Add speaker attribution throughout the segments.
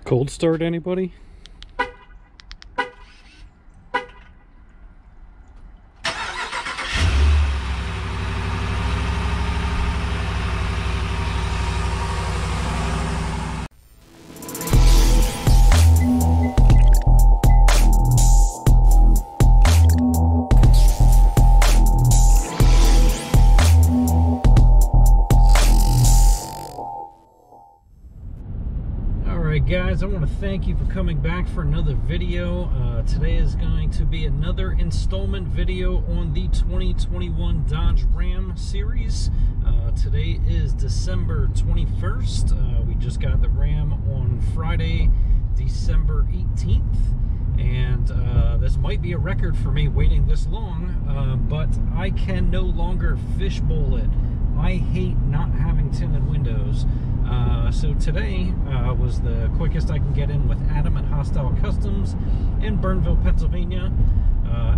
Speaker 1: Cold start, anybody? Guys, I want to thank you for coming back for another video. Today is going to be another installment video on the 2021 Dodge Ram series. Today is December 21st. We just got the Ram on Friday, December 18th. And this might be a record for me waiting this long, but I can no longer fishbowl it. I hate not having tinted windows. So today was the quickest I can get in with Adam at Hostile Customs in Burnville, Pennsylvania.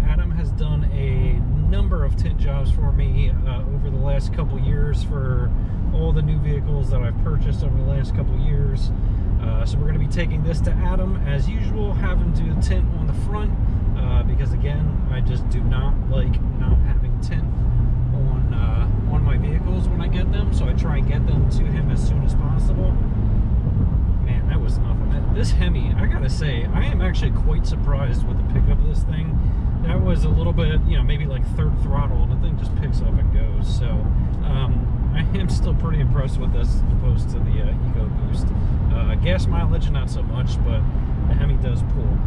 Speaker 1: Adam has done a number of tint jobs for me over the last couple years for all the new vehicles that I've purchased over the last couple years. So we're going to be taking this to Adam as usual, have him do the tint on the front, because again, I just do not like not having tint on my vehicles when I get them, so I try and get them to him as soon as possible. Man, that was nothing. This Hemi, I gotta say, I am actually quite surprised with the pickup of this thing. That was a little bit, you know, maybe like third throttle, and the thing just picks up and goes. So I am still pretty impressed with this as opposed to the EcoBoost. Gas mileage, not so much, but the Hemi does pull.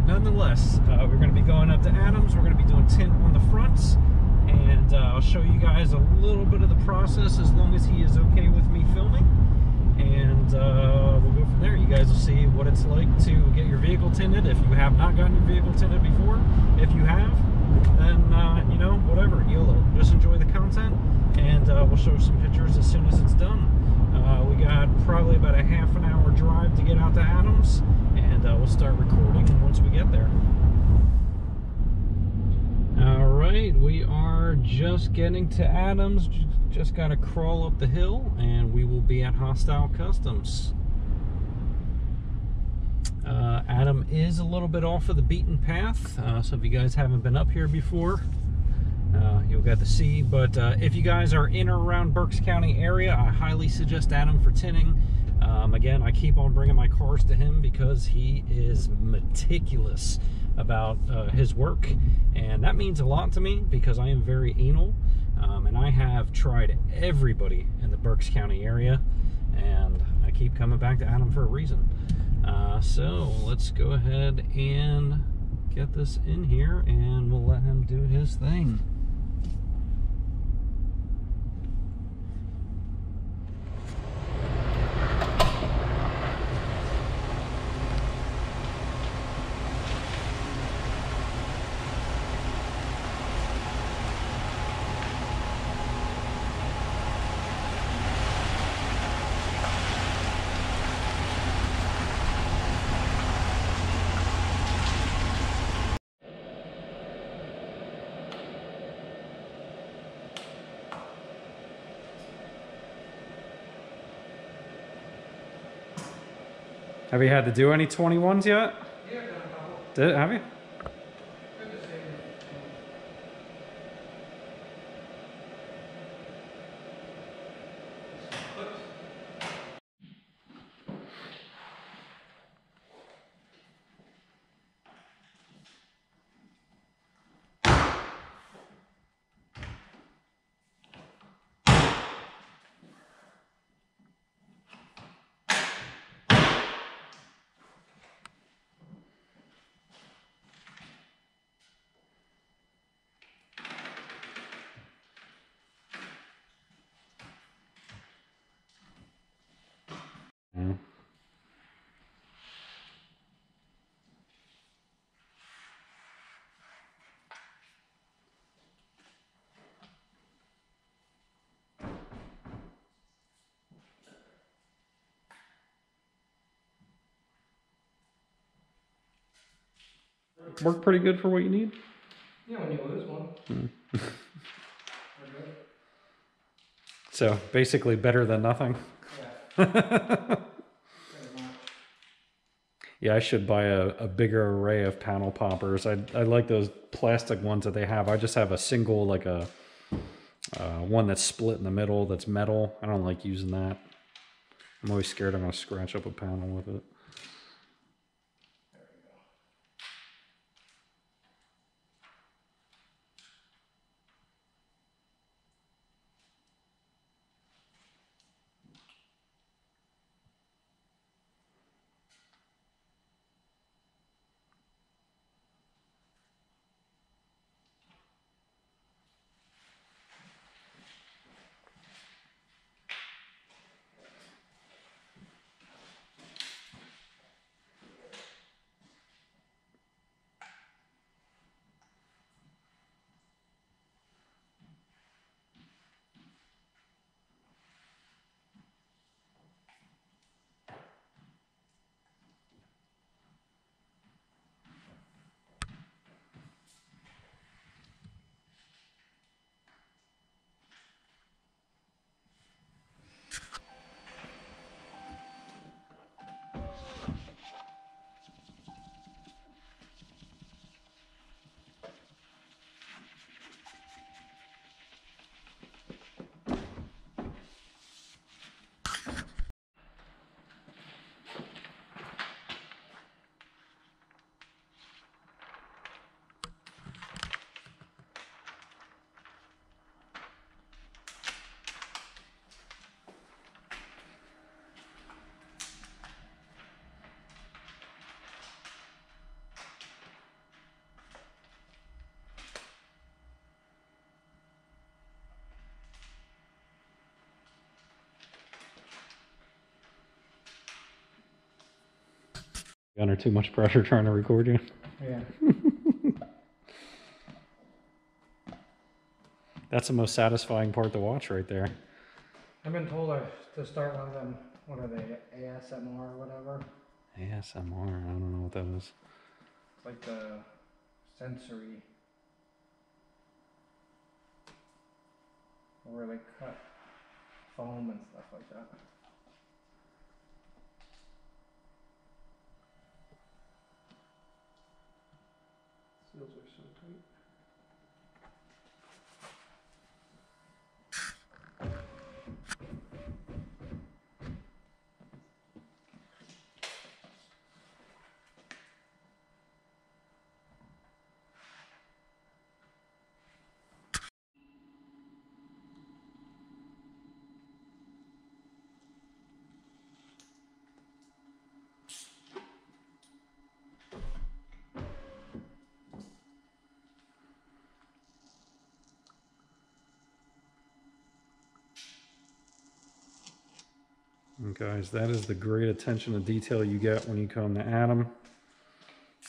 Speaker 1: Nonetheless, we're going to be going up to Adam's. We're going to be doing tint on the fronts, and I'll show you guys a little bit of the process as long as he is okay with me filming, and we'll go from there. You guys will see what it's like to get your vehicle tinted if you have not gotten your vehicle tinted before. If you have, then you know, whatever, YOLO. Just enjoy the content, and we'll show some pictures as soon as it's done. We got probably about a half an hour drive to get out to Adam's, and we'll start recording once we get there. Alright, we are just getting to Adam's. Just got to crawl up the hill, and we will be at Hostile Customs. Adam is a little bit off of the beaten path, so if you guys haven't been up here before, you'll get to see. But if you guys are in or around Berks County area, I highly suggest Adam for tinting. Again, I keep on bringing my cars to him because he is meticulous about his work, and that means a lot to me because I am very anal, and I have tried everybody in the Berks County area, and I keep coming back to Adam for a reason. So let's go ahead and get this in here, and we'll let him do his thing. Have you had to do any 21s yet?
Speaker 2: Yeah, I've done a couple.
Speaker 1: Did, have you?
Speaker 2: Good to see you.
Speaker 1: Work pretty good for what you need?
Speaker 2: Yeah, when you lose one.
Speaker 1: So basically better than nothing.
Speaker 2: Yeah. Pretty much.
Speaker 1: Yeah, I should buy a bigger array of panel poppers. I like those plastic ones that they have. I just have a single, like a one that's split in the middle that's metal. I don't like using that. I'm always scared I'm going to scratch up a panel with it. Under too much pressure trying to record you.
Speaker 2: Yeah.
Speaker 1: That's the most satisfying part to watch right there.
Speaker 2: I've been told to start one of them, what are they, ASMR or whatever?
Speaker 1: ASMR, I don't know what that is.
Speaker 2: It's like the sensory, where they cut foam and stuff like that. Seals are so tight.
Speaker 1: And guys, that is the great attention to detail you get when you come to Adam.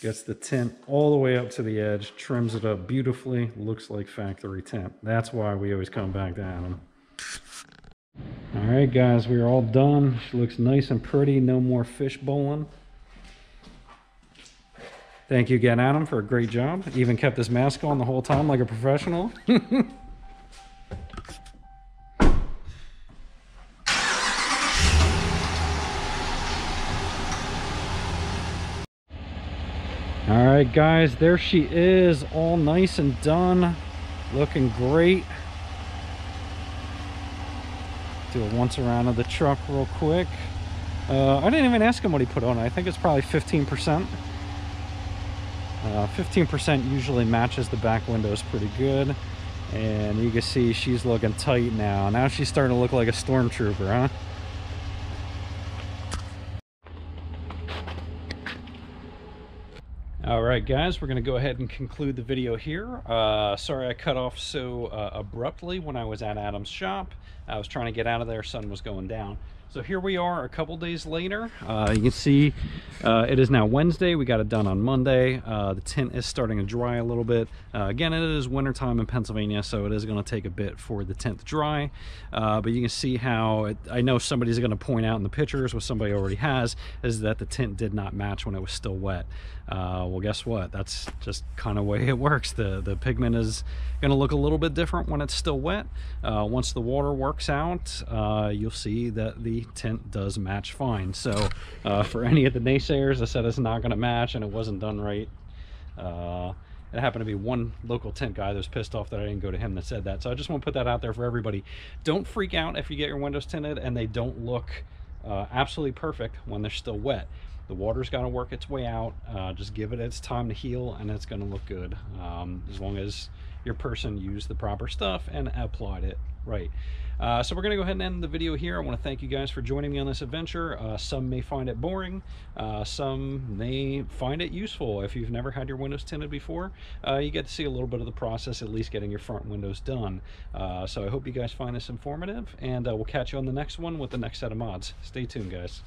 Speaker 1: Gets the tint all the way up to the edge, trims it up beautifully, looks like factory tint. That's why we always come back to Adam. All right, guys, we are all done. She looks nice and pretty, no more fish bowling. Thank you again, Adam, for a great job. Even kept his mask on the whole time like a professional. All right, guys, there she is, all nice and done, looking great. Do a once around of the truck real quick. I didn't even ask him what he put on it. I think it's probably 15%. 15% usually matches the back windows pretty good. And you can see she's looking tight now. Now she's starting to look like a stormtrooper, huh? All right, guys, we're going to go ahead and conclude the video here. Sorry I cut off so abruptly when I was at Adam's shop. I was trying to get out of there, sun was going down. So here we are a couple days later. You can see it is now Wednesday. We got it done on Monday. The tint is starting to dry a little bit. Again, it is wintertime in Pennsylvania, so it is going to take a bit for the tint to dry. But you can see how, I know somebody's going to point out in the pictures, what somebody already has, is that the tint did not match when it was still wet. Well, guess what? That's just kind of the way it works. The pigment is going to look a little bit different when it's still wet. Once the water works out, you'll see that the the tint does match fine. So for any of the naysayers that said it's not going to match and it wasn't done right, it happened to be one local tint guy that was pissed off that I didn't go to him that said that. So I just want to put that out there for everybody. Don't freak out if you get your windows tinted and they don't look absolutely perfect when they're still wet. The water's got to work its way out. Just give it its time to heal and it's going to look good, as long as your person used the proper stuff and applied it right. So we're going to go ahead and end the video here. I want to thank you guys for joining me on this adventure. Some may find it boring. Some may find it useful. If you've never had your windows tinted before, you get to see a little bit of the process, at least getting your front windows done. So I hope you guys find this informative, and we'll catch you on the next one with the next set of mods. Stay tuned, guys.